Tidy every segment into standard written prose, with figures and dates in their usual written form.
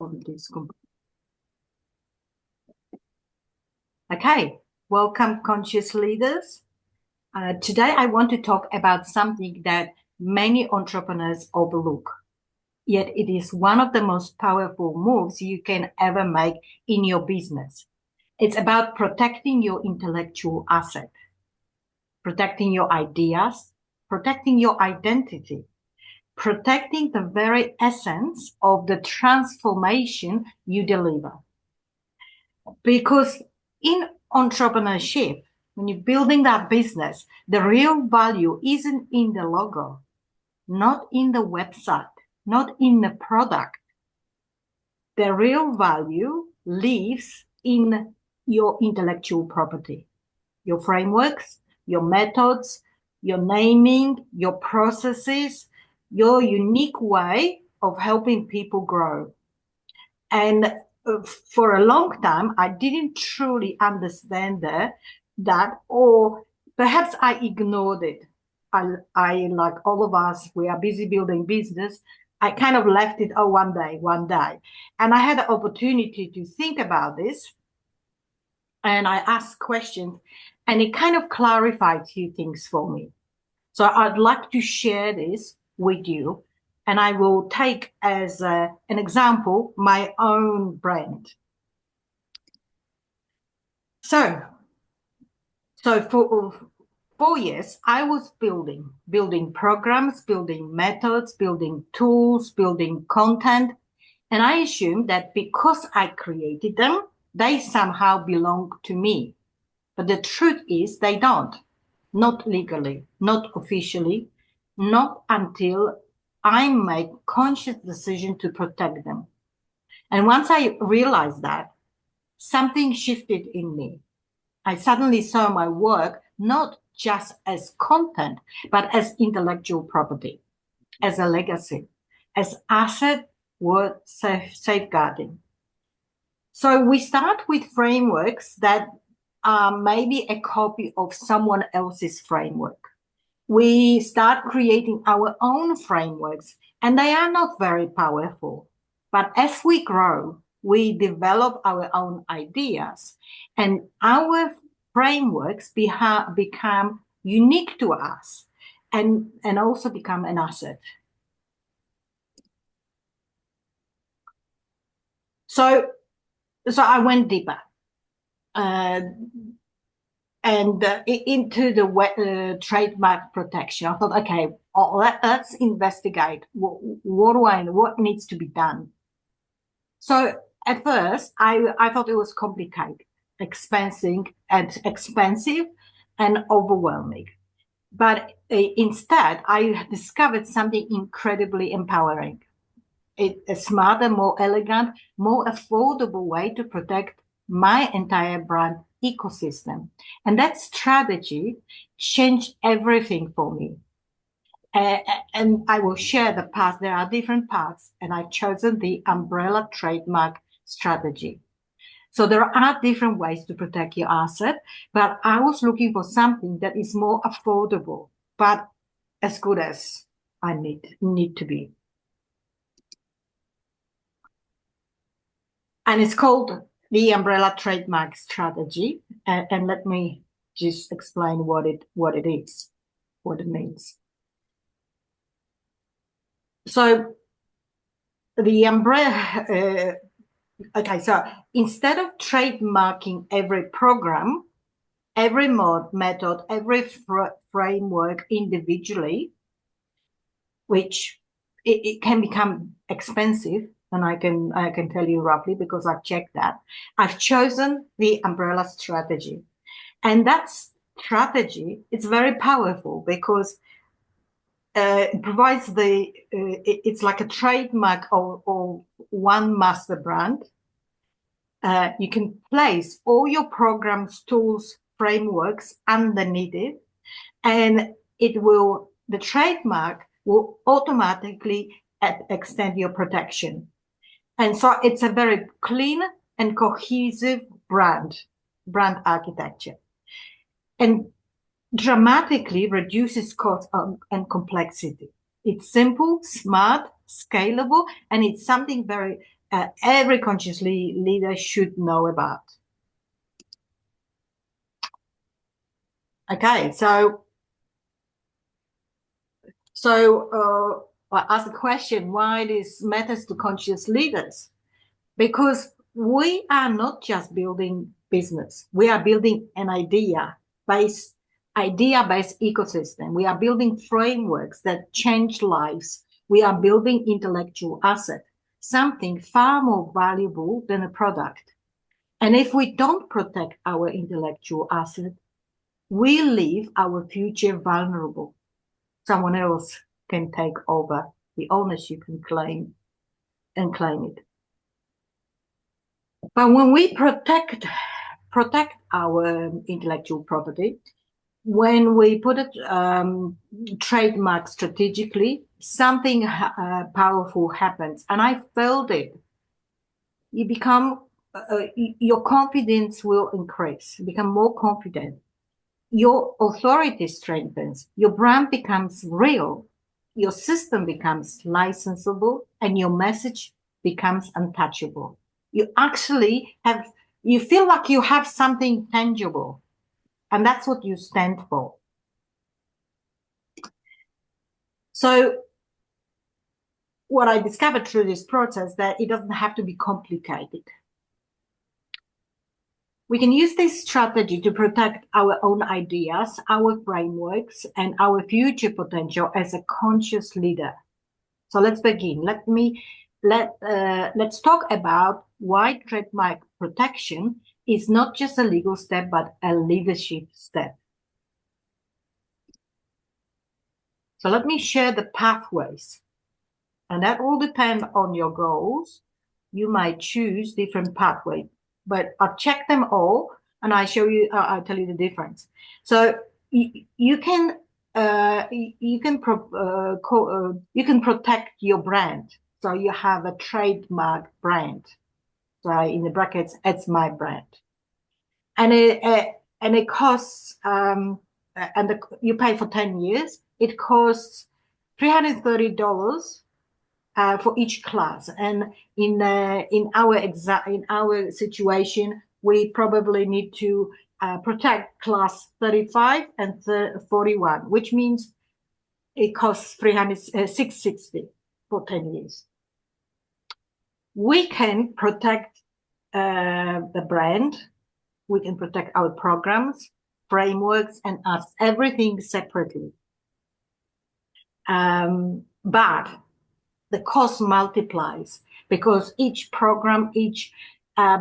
on this. Okay, welcome, conscious leaders. Today, I want to talk about something that many entrepreneurs overlook, yet it is one of the most powerful moves you can ever make in your business. It's about protecting your intellectual asset, protecting your ideas, protecting your identity, protecting the very essence of the transformation you deliver. Because in entrepreneurship, when you're building that business, the real value isn't in the logo, not in the website, not in the product. The real value lives in your intellectual property, your frameworks, your methods, your naming, your processes, your unique way of helping people grow. And for a long time, I didn't truly understand that, or perhaps I ignored it. I, like all of us, we are busy building business. I kind of left it, one day. And I had the opportunity to think about this, and I asked questions, and it kind of clarified a few things for me. So I'd like to share this with you, and I will take as an example my own brand. So for 4 years, I was building programs, building methods, building tools, building content. And I assumed that because I created them, they somehow belong to me. But the truth is they don't. Not legally, not officially, not until I make conscious decision to protect them. And once I realized that, something shifted in me. I suddenly saw my work not just as content, but as intellectual property, as a legacy, as asset worth safeguarding. So we start with frameworks that are maybe a copy of someone else's framework. We start creating our own frameworks, and they are not very powerful. But as we grow, we develop our own ideas, and our frameworks become unique to us and also become an asset. So I went deeper. And into the trademark protection. I thought, okay, let's investigate what needs to be done. So at first, I thought it was complicated, expensive, and overwhelming. But instead, I discovered something incredibly empowering. A smarter, more elegant, more affordable way to protect my entire brand ecosystem. And that strategy changed everything for me. And I will share the path. There are different paths, and I've chosen the umbrella trademark strategy. So there are different ways to protect your asset, but I was looking for something that is more affordable, but as good as I need to be. And it's called the umbrella trademark strategy. And let me just explain what it is, what it means. So the umbrella, okay, so instead of trademarking every program, every method, every framework individually, which it can become expensive, and I can tell you roughly because I've checked that. I've chosen the umbrella strategy, and that strategy is very powerful because it provides it's like a trademark or one master brand. You can place all your programs, tools, frameworks underneath it, and the trademark will automatically extend your protection. And so it's a very clean and cohesive brand architecture, and dramatically reduces cost and complexity. It's simple, smart, scalable, and it's something very every consciously leader should know about. Okay, so I ask the question, why this matters to conscious leaders? Because we are not just building business. We are building an idea-based ecosystem. We are building frameworks that change lives. We are building intellectual asset, something far more valuable than a product. And if we don't protect our intellectual asset, we leave our future vulnerable. Someone else can take over the ownership and claim it. But when we protect our intellectual property, when we put it trademark strategically, something powerful happens, and I felt it. You become your confidence will increase. You become more confident. Your authority strengthens. Your brand becomes real. Your system becomes licensable, and your message becomes untouchable. You actually you feel like you have something tangible, and that's what you stand for. So what I discovered through this process, that it doesn't have to be complicated. We can use this strategy to protect our own ideas, our frameworks, and our future potential as a conscious leader. So let's begin. Let's talk about why trademark protection is not just a legal step, but a leadership step. So let me share the pathways, and that will depend on your goals. You might choose different pathways, but I've checked them all, and I'll tell you the difference. So you can protect your brand. So you have a trademark brand. So in the brackets, it's my brand, and it costs you pay for 10 years. It costs $330 for each class, and in our situation, we probably need to protect class 35 and 41, which means it costs $660 for 10 years. We can protect the brand. We can protect our programs, frameworks, and us, everything separately. But the cost multiplies, because each program, each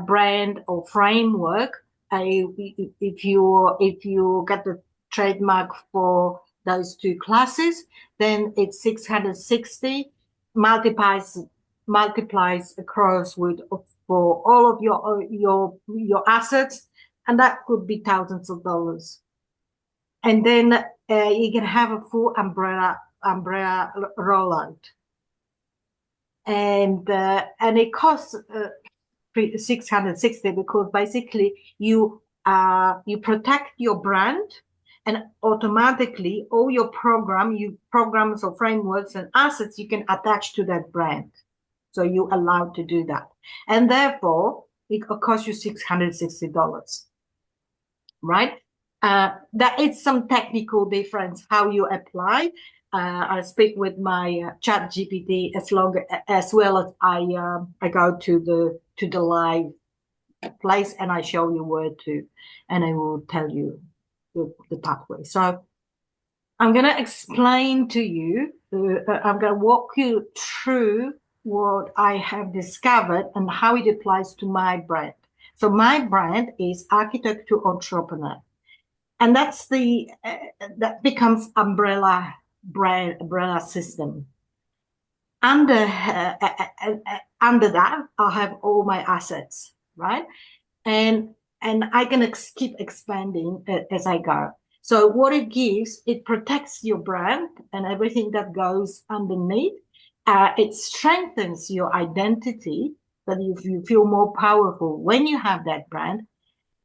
brand or framework, if you get the trademark for those two classes, then it's 660 multiplies across for all of your assets, and that could be thousands of dollars. And then you can have a full umbrella rollout, and it costs 660, because basically you protect your brand, and automatically all your programs or frameworks and assets you can attach to that brand. So you're allowed to do that, and therefore it will cost you $660, right? That is some technical difference how you apply. I speak with my chat GPT as well as I go to the live place, and I show you where to, and I will tell you the pathway. So I'm going to explain to you, I'm going to walk you through what I have discovered and how it applies to my brand. So my brand is Architect to Entrepreneur, and that's that becomes umbrella system. Under that, I'll have all my assets, right? And I can keep expanding as I go. So what it gives, it protects your brand and everything that goes underneath. It strengthens your identity, that you feel more powerful when you have that brand.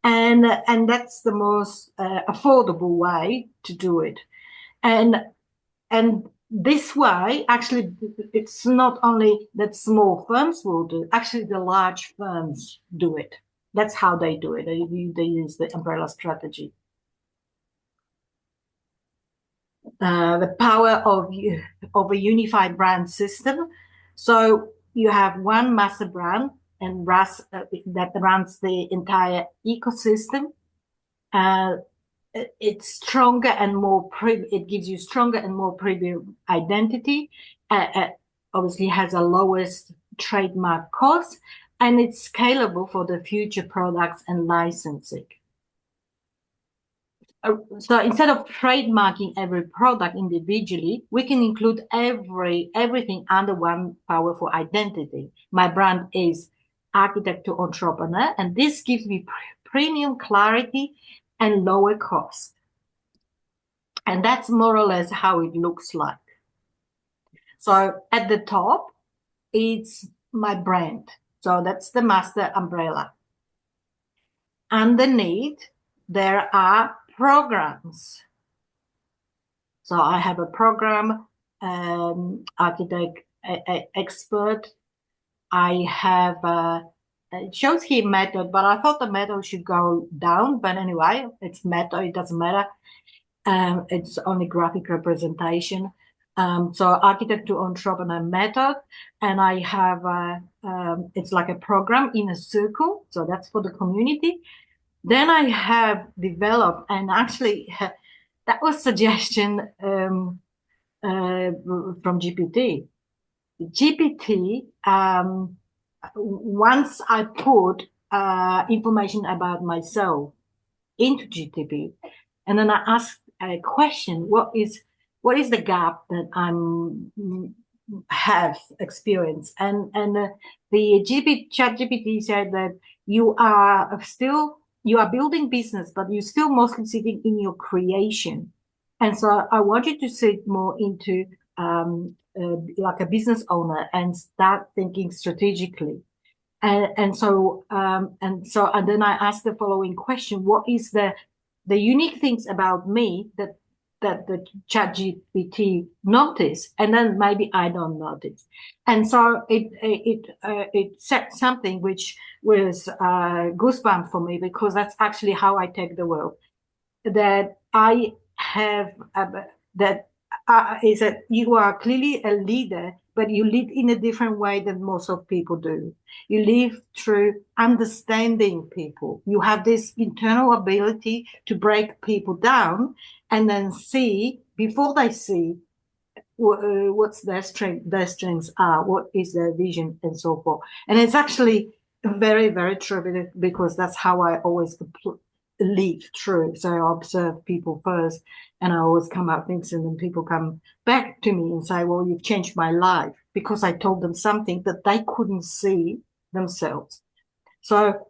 And that's the most affordable way to do it. And this way, actually, it's not only that small firms will do, actually the large firms do it. That's how they do it. They use the umbrella strategy. The power of a unified brand system. So you have one master brand and that runs the entire ecosystem. Uh, it's stronger and it gives you stronger and more premium identity. Obviously has a lowest trademark cost, and it's scalable for the future products and licensing. So instead of trademarking every product individually, we can include everything under one powerful identity. My brand is architect to entrepreneur, and this gives me premium clarity and lower cost. And that's more or less how it looks like. So at the top, it's my brand. So that's the master umbrella. Underneath, there are programs. So I have a program, architect expert. I have it shows here method, but I thought the method should go down. But anyway, it's method, it doesn't matter. It's only graphic representation. So architect to entrepreneur method, and I have it's like a program in a circle. So that's for the community. Then I have developed, and actually that was suggestion from GPT. GPT, once I put information about myself into GTP, and then I ask a question: what is the gap that I'm have experienced? And the chat GPT said that you are building business, but you're still mostly sitting in your creation. And so I want you to sit more into like a business owner and start thinking strategically. And then I asked the following question: what is the unique things about me that the ChatGPT notice, and then maybe I don't notice. And so it said something which was goosebump for me, because that's actually how I take the world. That I have that is that you are clearly a leader, but you lead in a different way than most of people do. You live through understanding people. You have this internal ability to break people down and then see before they see what's their strengths are, what is their vision, and so forth. And it's actually very, very true, because that's how I always live through. So I observe people first, and I always come up things, and then people come back to me and say, well, you've changed my life, because I told them something that they couldn't see themselves. So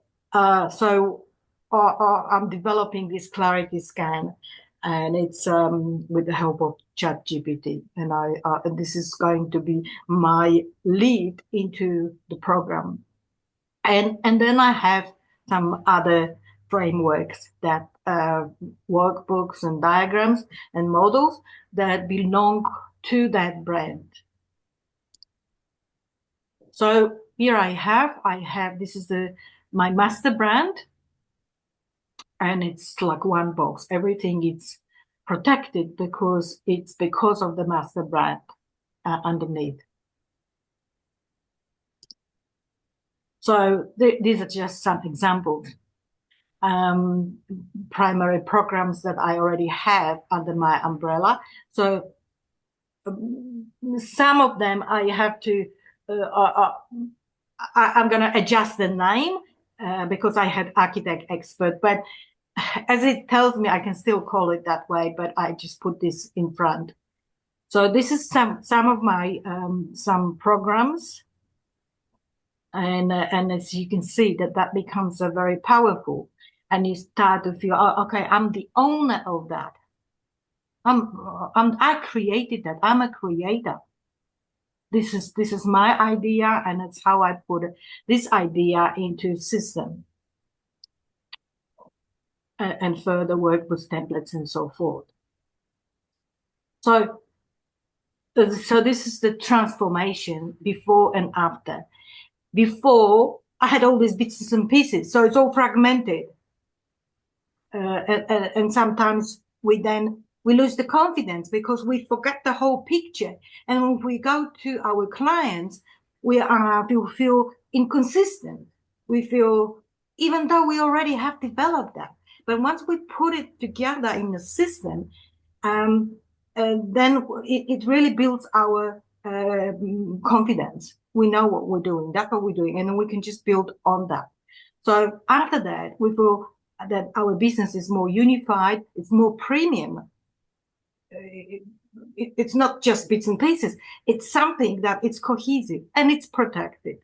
I'm developing this clarity scan, and it's with the help of ChatGPT, and this is going to be my lead into the program. And then I have some other frameworks, that workbooks and diagrams and models that belong to that brand. So here I have this is my master brand, and it's like one box. Everything is protected because it's because of the master brand underneath. So these are just some examples. Primary programs that I already have under my umbrella. So some of them I have to, I'm going to adjust the name because I had architect expert, but as it tells me, I can still call it that way, but I just put this in front. So this is some of my some programs, and as you can see, that becomes very powerful, and you start to feel, oh, okay, I'm the owner of that. I created that. I'm a creator. This is my idea, and it's how I put this idea into system, and further work with templates and so forth. So So this is the transformation before and after. Before, I had all these bits and pieces, so it's all fragmented. And sometimes we lose the confidence because we forget the whole picture. And when we go to our clients, we feel inconsistent. We feel, even though we already have developed that, but once we put it together in the system, um, then it really builds our confidence. We know what we're doing. That's what we're doing, and then we can just build on that. So after that, we feel that our business is more unified, it's more premium. It's not just bits and pieces. It's something that it's cohesive and it's protected.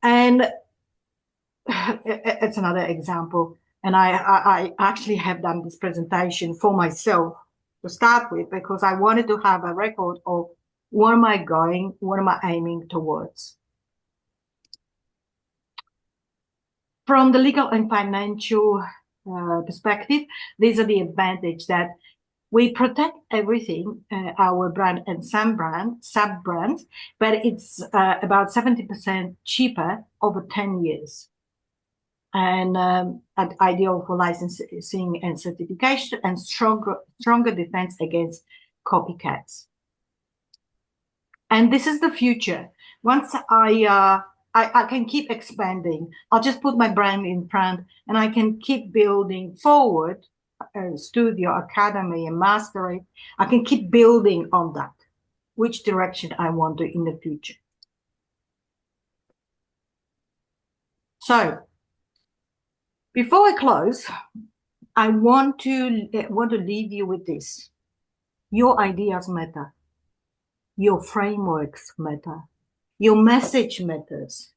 And it's another example. And I actually have done this presentation for myself to start with because I wanted to have a record of where am I going, what am I aiming towards. From the legal and financial perspective, these are the advantage that we protect everything, our brand and some sub-brands, but it's about 70% cheaper over 10 years. And ideal for licensing and certification and stronger defense against copycats. And this is the future. Once I can keep expanding, I'll just put my brand in front and I can keep building forward studio, academy, and mastery. I can keep building on that, which direction I want to in the future. So before I close, I want to leave you with this. Your ideas matter. Your frameworks matter. Your message matters.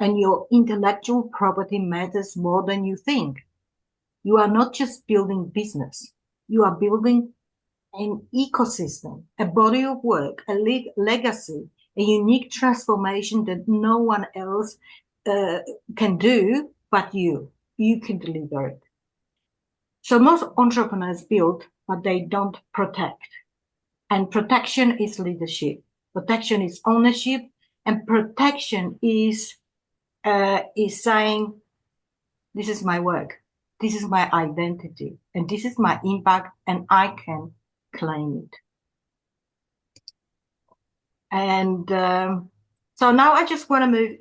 And your intellectual property matters more than you think. You are not just building business. You are building an ecosystem, a body of work, a legacy, a unique transformation that no one else can do but you. You can deliver it. So most entrepreneurs build, but they don't protect. And protection is leadership. Protection is ownership, and protection is saying, "This is my work, this is my identity, and this is my impact, and I can claim it." And so now I just want to move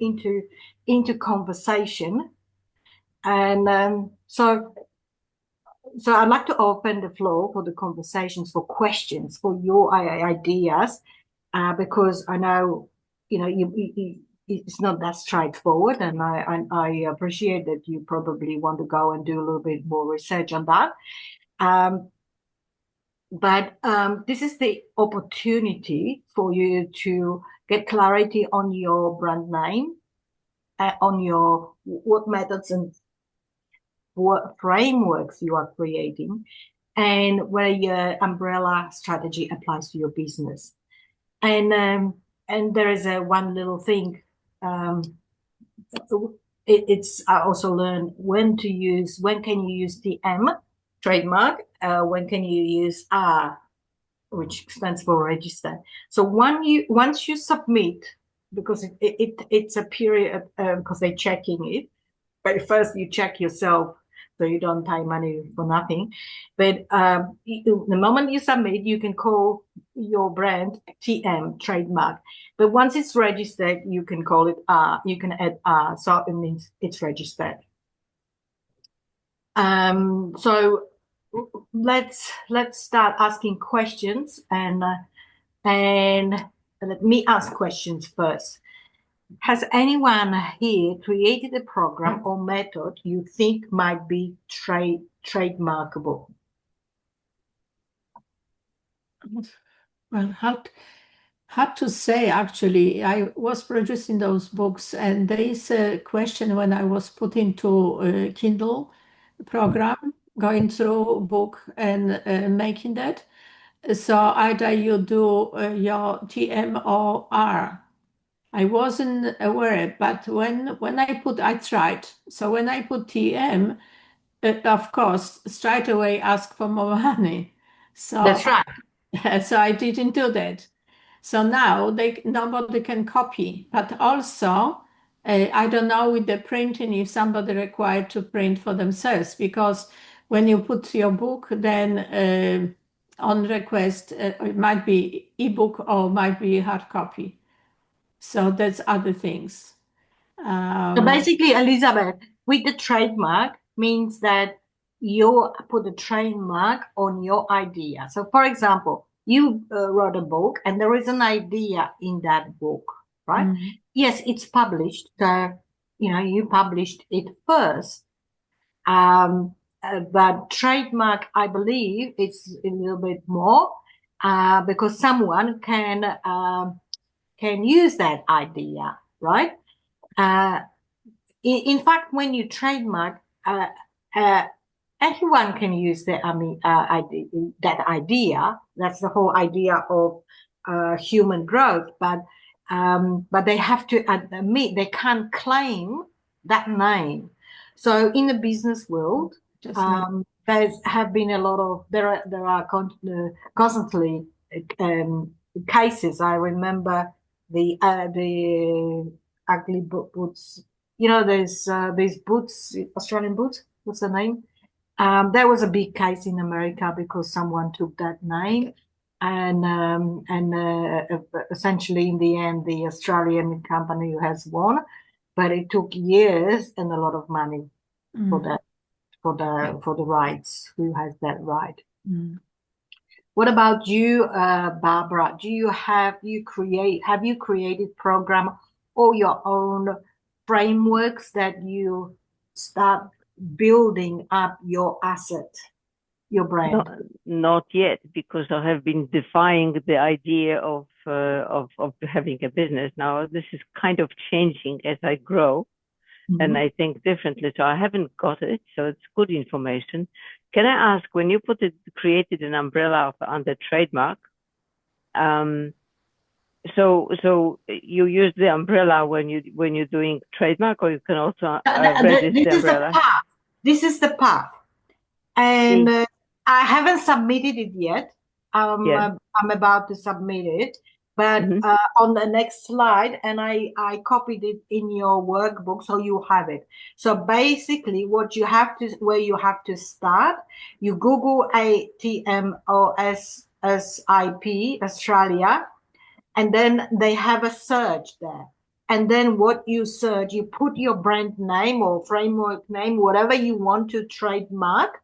into conversation, and so I'd like to open the floor for the conversations, for questions, for your ideas, because I know it's not that straightforward, and I appreciate that you probably want to go and do a little bit more research on that. But this is the opportunity for you to get clarity on your brand name, on your what methods and what frameworks you are creating, and where your umbrella strategy applies to your business. And there is one little thing. I also learned when can you use TM, trademark, when can you use R, which stands for register. So once you submit, because it's a period, because they're checking it, but first you check yourself so you don't pay money for nothing. But the moment you submit, you can call your brand TM, trademark. But once it's registered, you can call it R. You can add R, so it means it's registered. So let's start asking questions, and let me ask questions first. Has anyone here created a program or method you think might be trademarkable? Well, hard to say, actually. I was producing those books, and there is a question when I was put into a Kindle program, going through book and making that. So either you do your TM or R. I wasn't aware, but when I tried. So when I put TM, of course, straight away ask for more money. So That's right. So I didn't do that. So now nobody can copy. But also, I don't know with the printing if somebody required to print for themselves, because when you put your book, then on request, it might be ebook or might be hard copy. So that's other things. So Um, basically, Elizabeth, with the trademark means that you put a trademark on your idea. So, for example, you wrote a book and there is an idea in that book, right? mm, Yes, it's published. So, you published it first. Um, but trademark, I believe, it's a little bit more because someone can use that idea, right? Uh, in fact, when you trademark, uh, anyone can use that idea. That's the whole idea of human growth. But they have to admit they can't claim that name. So in the business world, just not. there have been a lot of there are constantly um, cases. I remember the ugly boots, there's these boots, Australian boots. What's the name? There was a big case in America because someone took that name, and essentially in the end, the Australian company has won, but it took years and a lot of money for Mm, that, for the rights. Who has that right? mm. What about you, Barbara? Have you created program or your own frameworks that you start building up your asset, your Not, brand? not yet, because I have been defying the idea of having a business. Now this is kind of changing as I grow and Mhm. I think differently. So I haven't got it. So it's good information. Can I ask, when you created an umbrella under trademark, so you use the umbrella when you're doing trademark, or you can also register This the is the umbrella? path. This is the path. And Mm, I haven't submitted it yet. yeah. I'm about to submit it, but Hmm. on the next slide, and I copied it in your workbook, so you have it. So basically, where you have to start, you Google ATMOSSIP Australia, and then they have a search there. And then what you search, you put your brand name or framework name, whatever you want to trademark,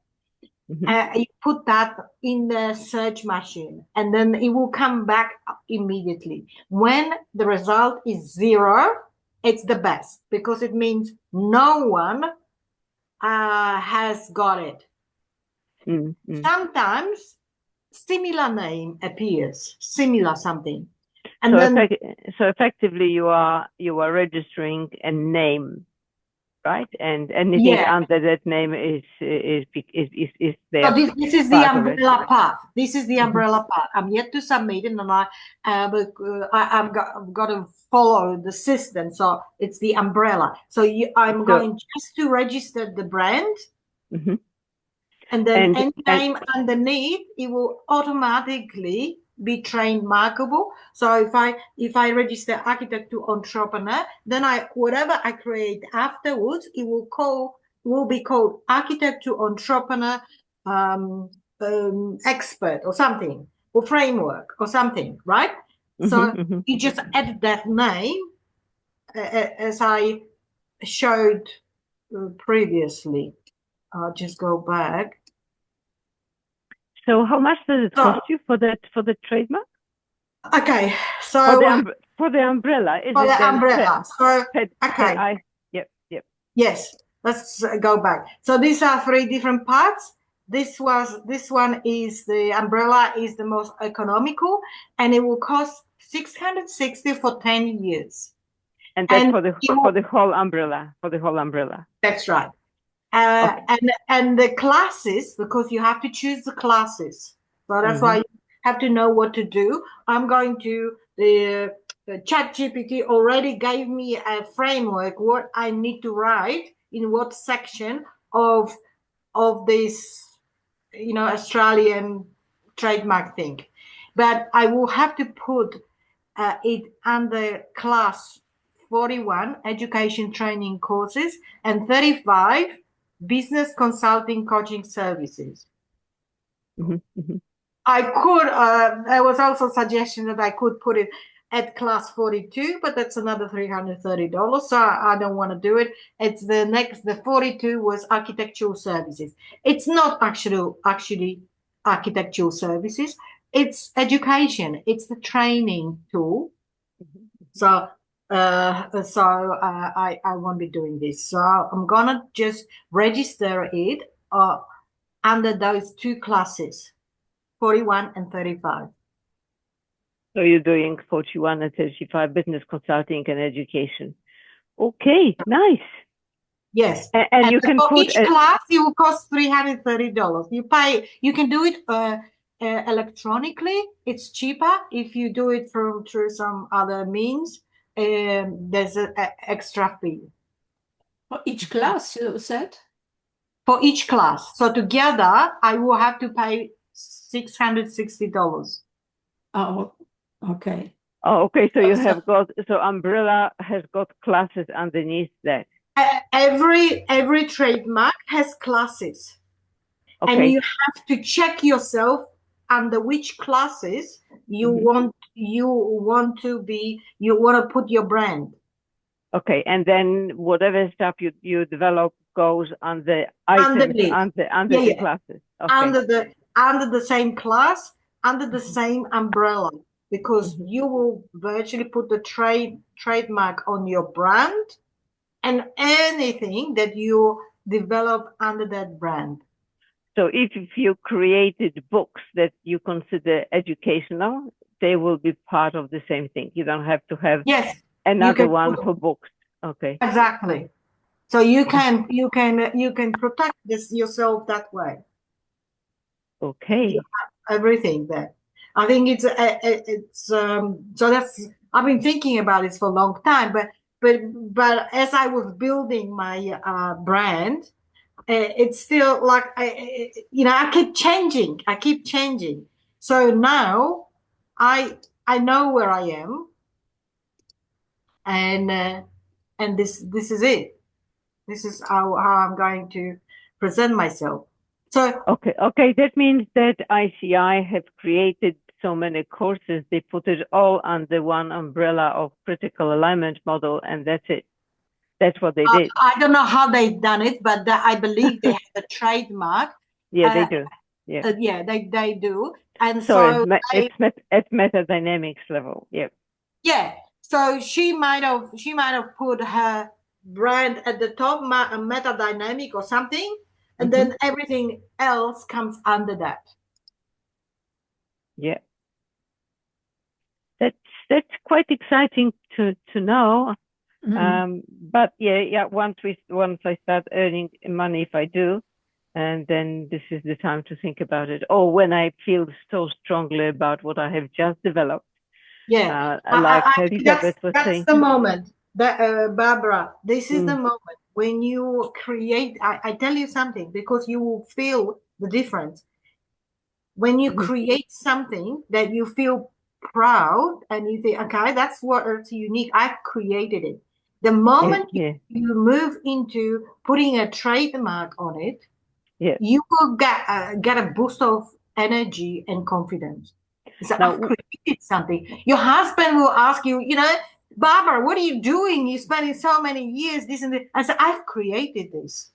Hmm. you put that in the search machine and then it will come back immediately. When the result is 0, it's the best because it means no one has got it. Mm-hmm. Sometimes similar name appears, similar something. So, And then, effectively, you are registering a name, right? And anything yeah, under that name is so their this is the part of it. umbrella path. This is the Hmm. umbrella path. I'm yet to submit it, and I've got to follow the system. So it's the umbrella. So I'm So, going just to register the brand, hmm and then and any name underneath, it will automatically be trained markable. So if I register architect to entrepreneur, then whatever I create afterwards, it will be called architect to entrepreneur, um, expert or something, or framework or something, right? hmm So hmm you just add that name as I showed previously. I'll just go back. So, how much does it cost So, you for the trademark? okay, For the so for the umbrella, is for it the then umbrella. So, per okay, eye? Yep, yep. yes, let's go back. So these are 3 different parts. This one is the umbrella is the most economical, and it will cost 660 for 10 years. And that's And for the it for will, the whole umbrella. For the whole umbrella. that's right. Okay. And the classes, because you have to choose the classes. So that's why Hmm. you have to know what to do. I'm going to the chat GPT already gave me a framework, what I need to write in what section of this, Australian trademark thing. but I will have to put it under class 41, education training courses, and 35, business consulting coaching services. I could, there was also a suggestion that I could put it at class 42, but that's another $330. So I don't want to do it. It's the 42 was architectural services. It's not actually architectural services. It's education. It's the training tool. So, I won't be doing this. So I'm gonna just register it under those two classes, 41 and 35. So you're doing 41 and 35, business consulting and education. Okay, nice. Yes, and you can for put each class it will cost $330. You can do it electronically. It's cheaper if you do it through some other means. There's an extra fee For each class, you said? for each class. So together, I will have to pay $660. Oh, okay. Oh, okay. So you have got, so Umbrella has got classes underneath that. Every trademark has classes. Okay. And you have to check yourself under which classes you want to put your brand. Okay, and then whatever stuff you develop goes on the items under the classes. Okay. Under the same class, under the same umbrella, because you will virtually put the trademark on your brand and anything that you develop under that brand. So if you created books that you consider educational, they will be part of the same thing. You don't have to have another one for books. Okay. Exactly. So you can protect this yourself that way. Okay. You have everything there. I think it's so that's, I've been thinking about this for a long time, but as I was building my brand, it's still like I keep changing. So now I know where I am, and this is it. This is how I'm going to present myself. So okay, that means that ICI have created so many courses. They put it all under one umbrella of critical alignment model, and that's it. That's what they did. I don't know how they've done it, but I believe they have a trademark. Yeah, they do. Yeah, they do. And it's meta dynamics level. Yeah. Yeah. So she might have put her brand at the top, meta dynamic or something, and then everything else comes under that. Yeah. That's quite exciting to know. But once I start earning money, if I do, and then this is the time to think about it. Or when I feel so strongly about what I have just developed. Yeah, like Elizabeth was saying. That's the moment, Barbara. This is the moment when you create. I tell you something, because you will feel the difference when you create something that you feel proud and you think, okay, that's what's unique. I've created it. The moment you move into putting a trademark on it, you will get a boost of energy and confidence. So I've created something. Your husband will ask you, Barbara, what are you doing? You're spending so many years, this and that. I said, I've created this.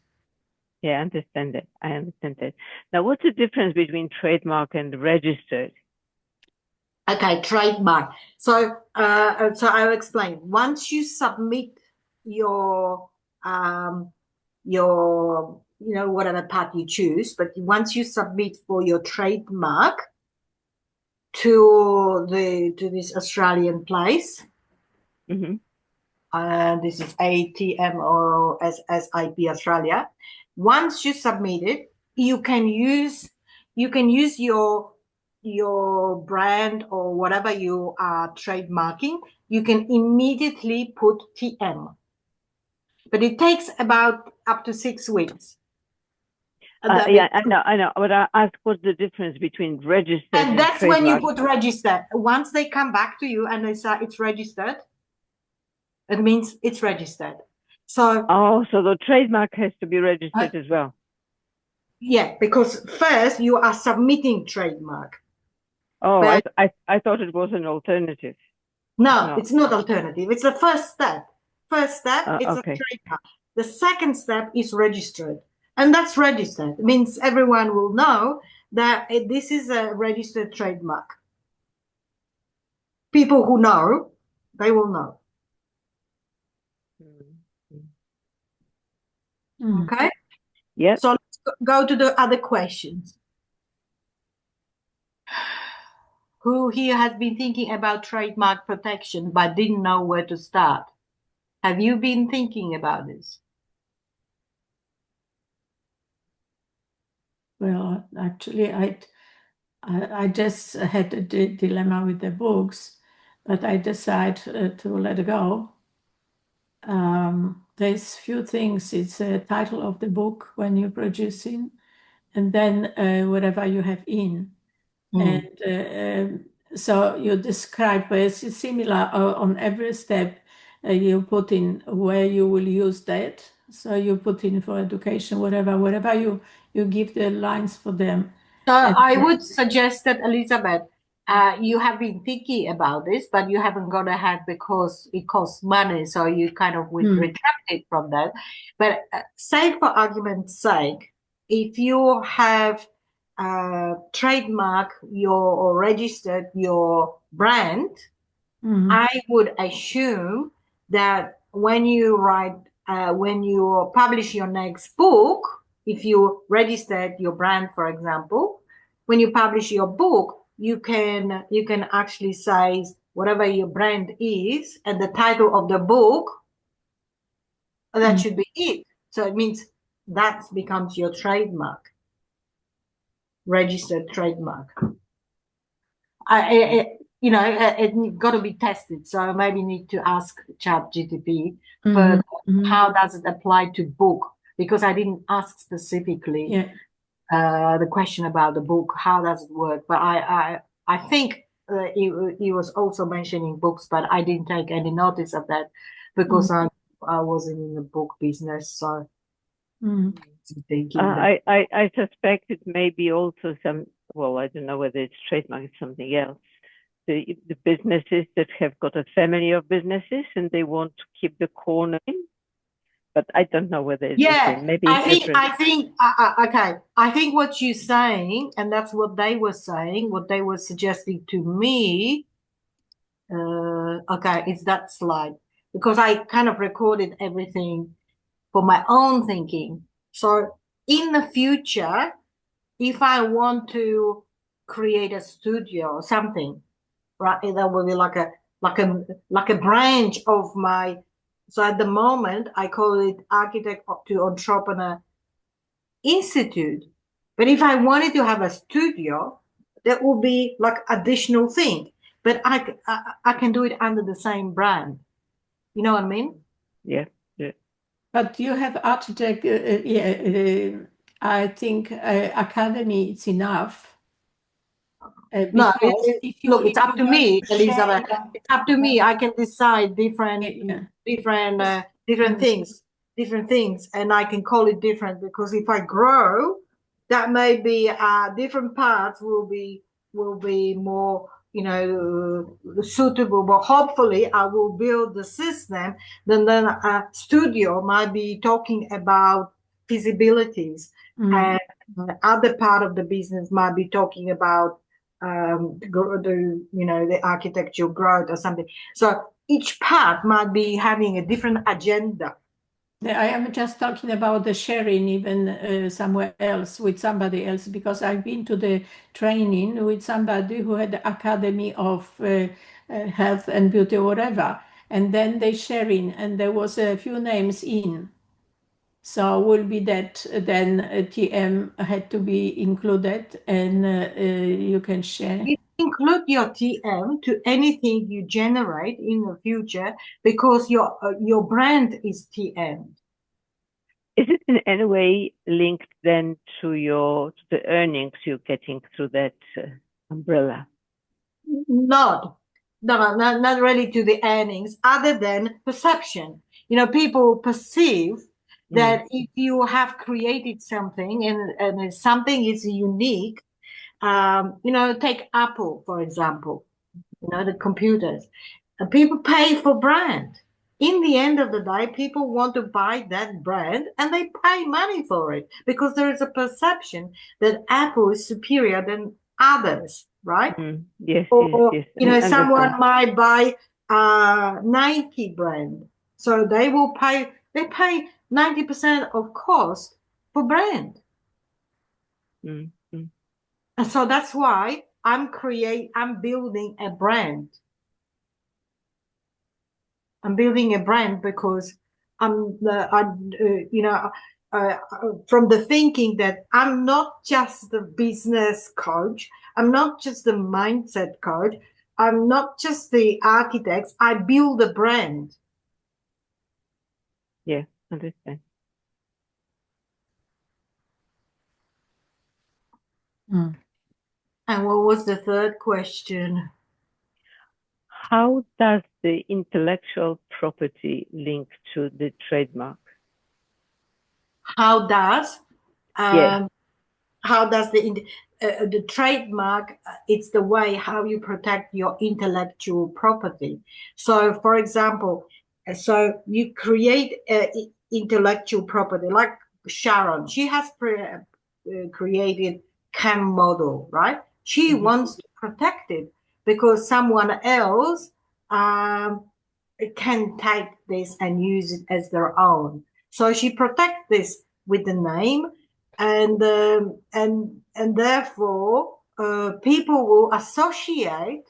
Yeah, I understand it. Now, what's the difference between trademark and registered? Okay, trademark. So I'll explain. Once you submit your whatever path you choose, but once you submit for your trademark to this Australian place, this is ATM or SIP Australia. Once you submit it, you can use your brand or whatever you are trademarking. You can immediately put TM, but it takes about up to 6 weeks. Yeah, I know. But I ask what's the difference between registered and that's trademark. when you put registered. Once they come back to you and they say it's registered, it means it's registered. So so the trademark has to be registered as well. Yeah, because first you are submitting trademark. Oh, I thought it was an alternative. No, it's not alternative. It's the first step. First step, it's okay. a trademark. The second step is registered. And that's registered. It means everyone will know that this is a registered trademark. People who know, they will know. Okay? Yeah. So let's go to the other questions. Who here has been thinking about trademark protection but didn't know where to start? Have you been thinking about this? Well, actually, I just had a dilemma with the books, but I decided to let it go. There's few things. It's a title of the book when you're producing, and then whatever you have in. And so you describe, but it's similar on every step. You put in where you will use that. So you put in for education, whatever you give the lines for them. So I would suggest that, Elizabeth, you have been thinking about this, but you haven't gone ahead because it costs money. So you kind of retracted from that. But say for argument's sake, if you have trademark or registered your brand, I would assume that when you when you publish your next book, if you registered your brand, for example, when you publish your book, you can actually say whatever your brand is and the title of the book. That should be it. So it means that becomes your trademark, registered trademark. It got to be tested. So maybe need to ask ChatGPT for how does it apply to book, because I didn't ask specifically the question about the book. How does it work? But I think he was also mentioning books, but I didn't take any notice of that because I wasn't in the book business. So thinking I suspect it may be also some. Well, I don't know whether it's trademark, it's something else. The businesses that have got a family of businesses and they want to keep the core name, but I don't know whether it's the same. Maybe it's different. Okay. I think what you're saying, and that's what they were saying, what they were suggesting to me. Okay, it's that slide because I kind of recorded everything for my own thinking. So in the future, if I want to create a studio or something, right, that will be like a branch of my. So at the moment, I call it Architect to Entrepreneur Institute. But if I wanted to have a studio, that will be like additional thing. But I can do it under the same brand. You know what I mean? Yeah. But you have architect. I think academy is enough. No, it's up to me, Elizabeth. It's up to me. I can decide different things, and I can call it different because if I grow, that may be different parts will be more suitable. But hopefully, I will build the system. Then a studio might be talking about feasibilities, and the other part of the business might be talking about the architectural growth or something. So each part might be having a different agenda. I am just talking about the sharing even somewhere else with somebody else, because I've been to the training with somebody who had the Academy of Health and Beauty or whatever, and then they sharing, and there was a few names in. So will be that then TM had to be included, and you can share. You include your TM to anything you generate in the future because your brand is TM. Is it in any way linked then to the earnings you're getting through that umbrella? Not really to the earnings, other than perception. People perceive that if you have created something and something is unique, take Apple, for example, the computers. People pay for brand. In the end of the day, people want to buy that brand and they pay money for it because there is a perception that Apple is superior than others, right? Yes, Or, yes. someone might buy Nike brand. So they pay 90% of cost for brand. And so that's why I'm building a brand. I'm building a brand because from the thinking that I'm not just the business coach, I'm not just the mindset coach, I'm not just the architect, I build a brand. Yeah, understand. And what was the third question? How does the intellectual property link to the trademark? How does Yeah. how does the trademark, it's the way how you protect your intellectual property. So for example, so you create intellectual property like Sharon, she has created cam model, right? She wants to protect it because someone else can take this and use it as their own. So she protects this with the name, and therefore people will associate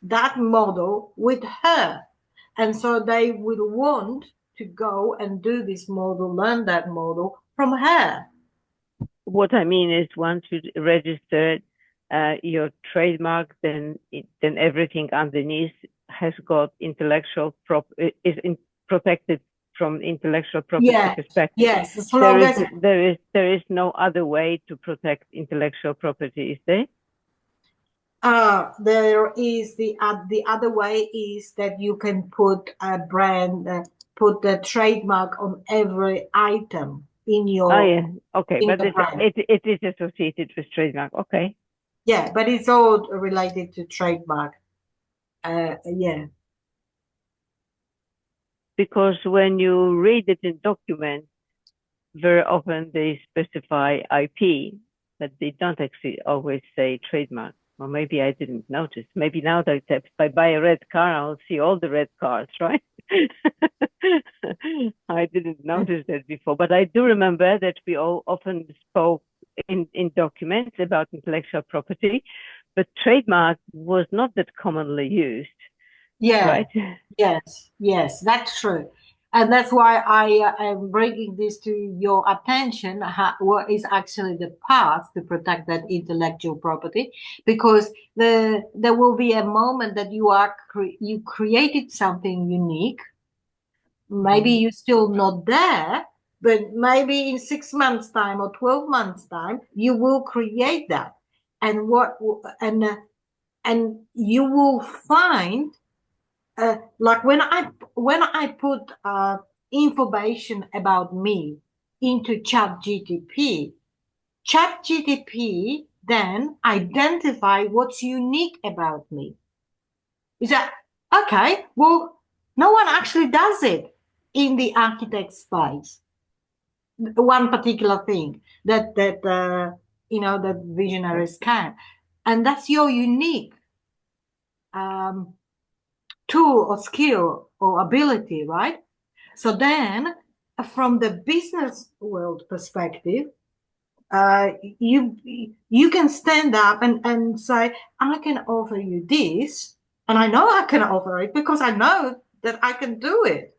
that model with her, and so they will want to go and do this model, learn that model from her. What I mean is, once you register your trademark, then everything underneath has got protected from intellectual property perspective. Yes, as long as there is no other way to protect intellectual property, is there? There is the other way is that you can put a brand, put the trademark on every item in your. Oh yeah, okay, but brand. it is associated with trademark. Okay. Yeah, but it's all related to trademark. Yeah. Because when you read it in documents, very often they specify IP, but they don't actually always say trademark. Or maybe I didn't notice. Maybe now that if I buy a red car, I'll see all the red cars, right? I didn't notice that before, but I do remember that we all often spoke in documents about intellectual property, but trademark was not that commonly used. Yeah. Right? Yes, that's true. And that's why I am bringing this to your attention, what is actually the path to protect that intellectual property, because there will be a moment that you created something unique. Maybe you're still not there, but maybe in 6 months' time or 12 months' time, you will create that. And and you will find like when I put information about me into ChatGPT then identify what's unique about me. Is that okay? Well, no one actually does it in the architect space. One particular thing that that visionaries can, and that's your unique tool or skill or ability, right? So then, from the business world perspective, you can stand up and say, I can offer you this, and I know I can offer it because I know that I can do it.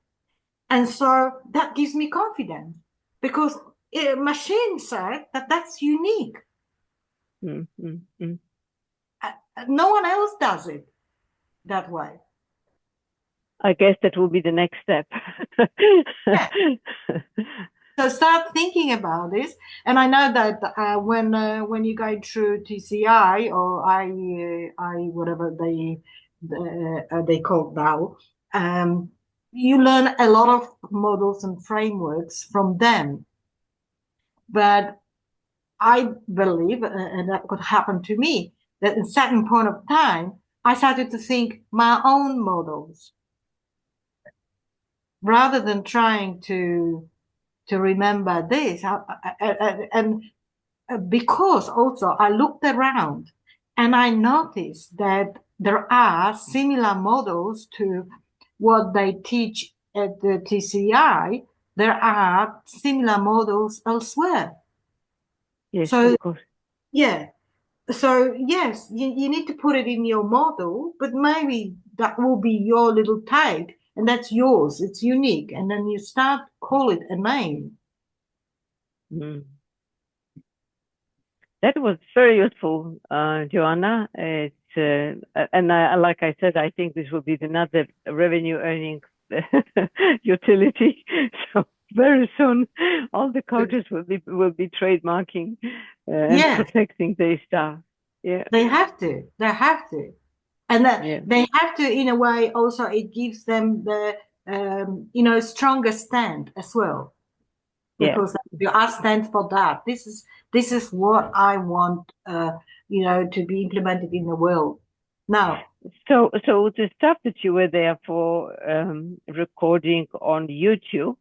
And so that gives me confidence because machine said that that's unique. No one else does it that way. I guess that will be the next step. Yeah. So start thinking about this. And I know that when you go through TCI or I whatever they call now, you learn a lot of models and frameworks from them. But I believe, and that could happen to me, that at a certain point of time, I started to think my own models rather than trying to remember this. And because also I looked around and I noticed that there are similar models to what they teach at the TCI. There are similar models elsewhere. Yes, So, of course. yeah. So, yes, you need to put it in your model, but maybe that will be your little take, and that's yours. It's unique. And then you start call it a name. Mm. That was very useful, Joanna. It's like I said, I think this will be another revenue earning utility. So very soon, all the coaches will be trademarking and protecting their stuff. Yeah, they have to. They have to, and they have to. In a way, also it gives them the stronger stand as well. Because I stand for that. This is what I want, to be implemented in the world. Now, so the stuff that you were there for recording on YouTube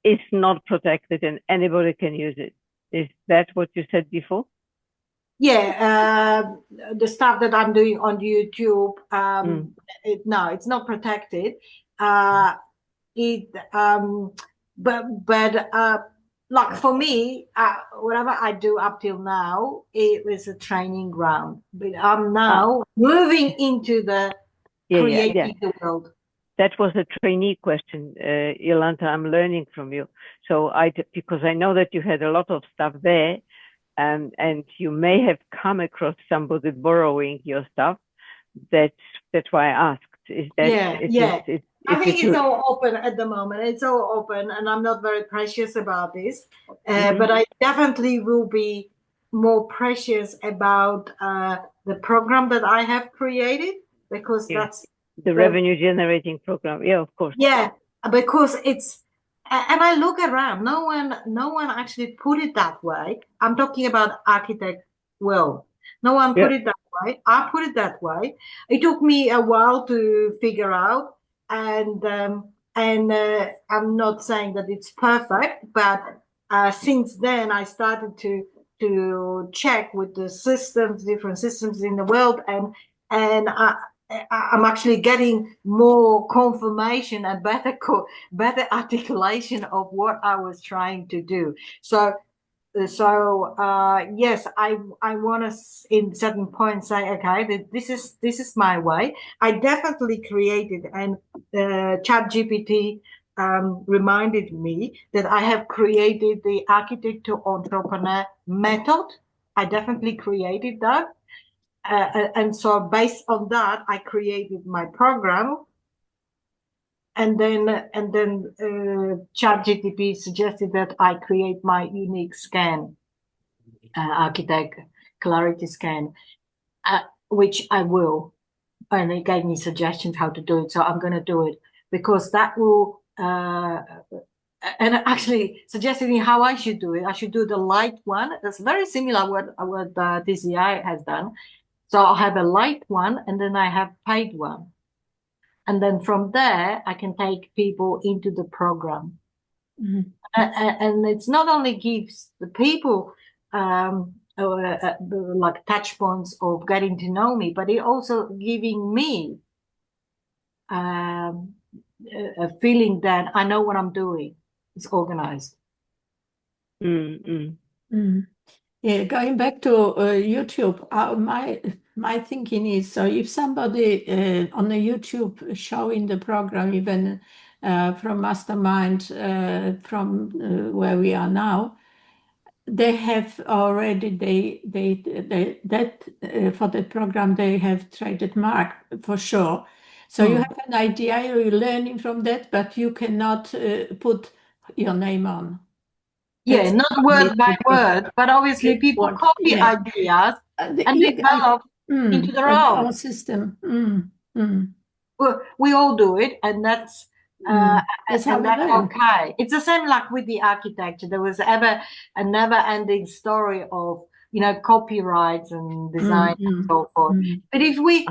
is not protected and anybody can use it. Is that what you said before? Yeah, the stuff that I'm doing on YouTube, no, it's not protected. Like for me, whatever I do up till now, it was a training ground. But I'm now moving into the creating the world. That was a trainee question, Jolanta. I'm learning from you. So because I know that you had a lot of stuff there, and you may have come across somebody borrowing your stuff. That's why I asked. Is that I think it's all open at the moment. It's all open, and I'm not very precious about this. But I definitely will be more precious about the program that I have created, because that's the revenue generating program. Yeah, of course. Yeah, because it's, and I look around. No one actually put it that way. I'm talking about architect world. No one put it that way. I put it that way. It took me a while to figure out, and I'm not saying that it's perfect, but since then I started to check with the systems, different systems in the world, and I'm actually getting more confirmation and better articulation of what I was trying to do. So yes, I want to in certain points say, okay, that this is my way. I definitely created, and ChatGPT reminded me that I have created the architect to entrepreneur method. I definitely created that. And so based on that, I created my program. And then ChatGPT suggested that I create my unique scan, architect clarity scan, which I will. And it gave me suggestions how to do it. So I'm going to do it, because that will, and actually suggested me how I should do it. I should do the light one. That's very similar what TCI has done. So I'll have a light one, and then I have paid one. And then from there, I can take people into the program. Mm-hmm. And it's not only gives the people like touch points of getting to know me, but it also giving me a feeling that I know what I'm doing. It's organized. Mm-hmm. Mm-hmm. Yeah, going back to YouTube, my thinking is, so if somebody on the YouTube showing the program, even from Mastermind, from where we are now, they have already for the program they have trademark for sure. So you have an idea, you're learning from that, but you cannot put your name on. Yeah, not word by word, but obviously people copy ideas and develop into their own system. We all do it, and that's okay. It's the same like with the architecture. There was ever a never-ending story of copyrights and design and so forth. But if we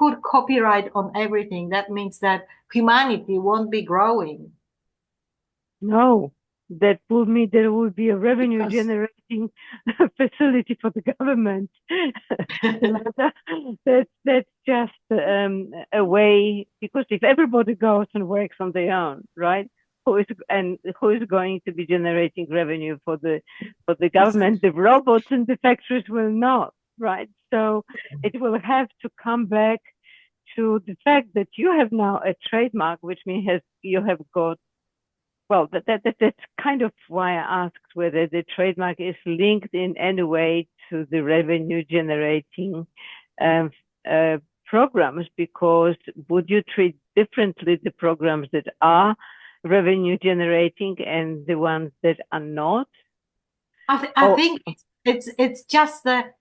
put copyright on everything, that means that humanity won't be growing. No, that would mean there would be a revenue generating facility for the government. That's just a way, because if everybody goes and works on their own, right? Who is going to be generating revenue for the government? The robots in the factories will not, right? So it will have to come back to the fact that you have now a trademark, which means you have got. Well, that's kind of why I asked whether the trademark is linked in any way to the revenue generating programs, because would you treat differently the programs that are revenue generating and the ones that are not? I think it's just the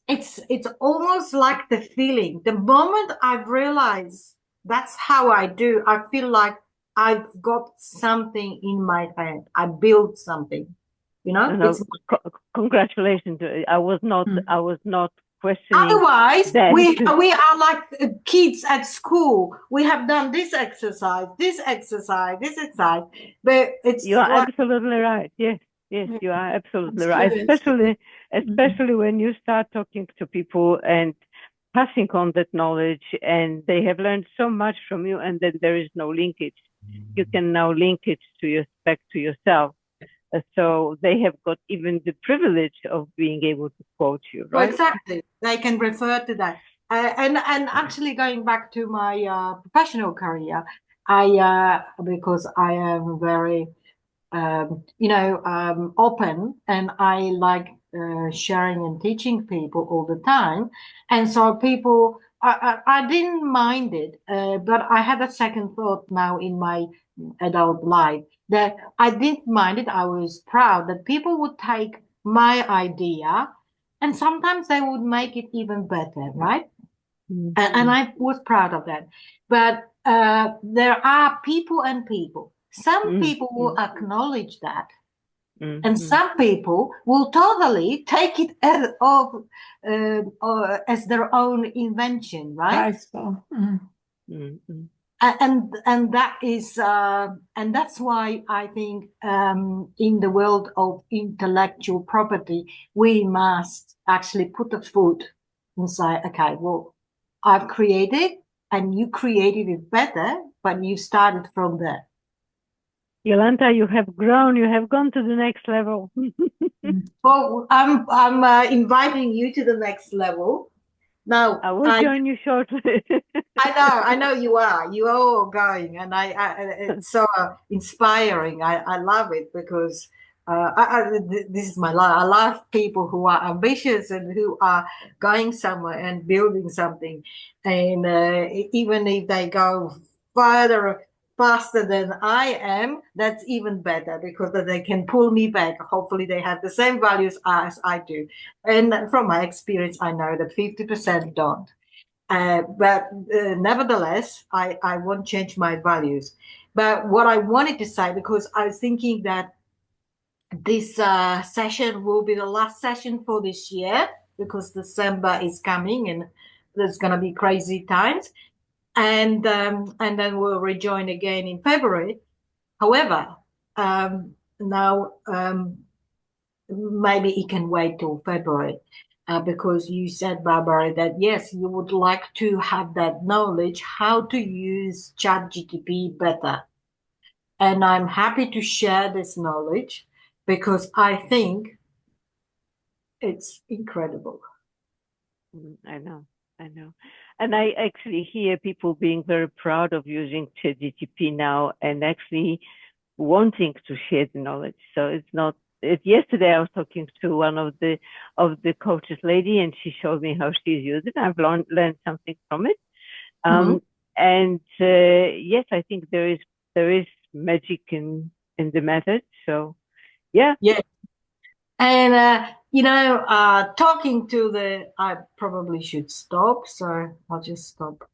it's almost like the feeling. The moment I've realized that's how I do, I feel like I've got something in my hand. I built something, No, congratulations. I was not questioning. Otherwise, we are like kids at school. We have done this exercise, but it's. You are absolutely right. Yes, you are absolutely right. Especially when you start talking to people and passing on that knowledge, and they have learned so much from you, and then there is no linkage. You can now link it back to yourself. So they have got even the privilege of being able to quote you, right? Well, exactly. They can refer to that. And actually going back to my professional career, because I am very, open, and I like sharing and teaching people all the time. And so people, I didn't mind it, but I had a second thought now in my adult life that I didn't mind it. I was proud that people would take my idea and sometimes they would make it even better, right? And I was proud of that. But there are people and people. Some people will acknowledge that. And some people will totally take it as their own invention, right? And that is and that's why I think in the world of intellectual property we must actually put a foot inside. Okay, well, I've created and you created it better, but you started from there. Jolanta, you have grown. You have gone to the next level. Well, I'm inviting you to the next level. Now, I will join you shortly. I know you are. You are all going, and it's so inspiring. I love it because this is my life. I love people who are ambitious and who are going somewhere and building something, and even if they go faster than I am, that's even better because they can pull me back. Hopefully they have the same values as I do. And from my experience, I know that 50% don't. But nevertheless, I won't change my values. But what I wanted to say, because I was thinking that this session will be the last session for this year because December is coming and there's going to be crazy times. And then we'll rejoin again in February. However, now maybe it can wait till February because you said, Barbara, that yes, you would like to have that knowledge how to use ChatGPT better. And I'm happy to share this knowledge because I think it's incredible. I know. And I actually hear people being very proud of using ChatGPT now and actually wanting to share the knowledge. So it's not. Yesterday I was talking to one of the coaches lady, and she showed me how she's used it. I've learned something from it. And yes, I think there is magic in in the method. So yeah. And talking to I probably should stop, so I'll just stop.